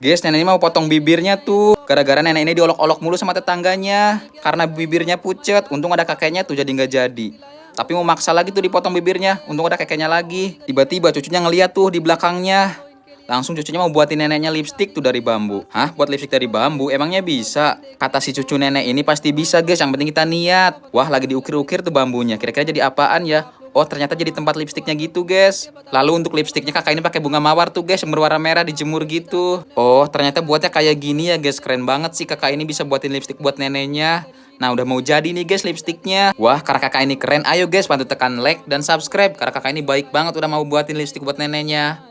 Guys, nenek ini mau potong bibirnya tuh. Gara-gara nenek ini diolok-olok mulu sama tetangganya. Karena bibirnya pucet. Untung ada kakeknya tuh jadi nggak jadi. Tapi mau maksa lagi tuh dipotong bibirnya. Untung ada kakeknya lagi. Tiba-tiba cucunya ngeliat tuh di belakangnya. Langsung cucunya mau buatin neneknya lipstik tuh dari bambu. Hah? Buat lipstik dari bambu? Emangnya bisa? Kata si cucu nenek ini pasti bisa guys. Yang penting kita niat. Wah, lagi diukir-ukir tuh bambunya. Kira-kira jadi apaan ya? Oh, ternyata jadi tempat lipstiknya gitu guys. Lalu untuk lipstiknya kakak ini pakai bunga mawar tuh guys, yang berwarna merah dijemur gitu. Oh, ternyata buatnya kayak gini ya guys. Keren banget sih kakak ini bisa buatin lipstik buat neneknya. Nah, udah mau jadi nih guys lipstiknya. Wah, karena kakak ini keren. Ayo guys, bantu tekan like dan subscribe. Karena kakak ini baik banget udah mau buatin lipstik buat neneknya.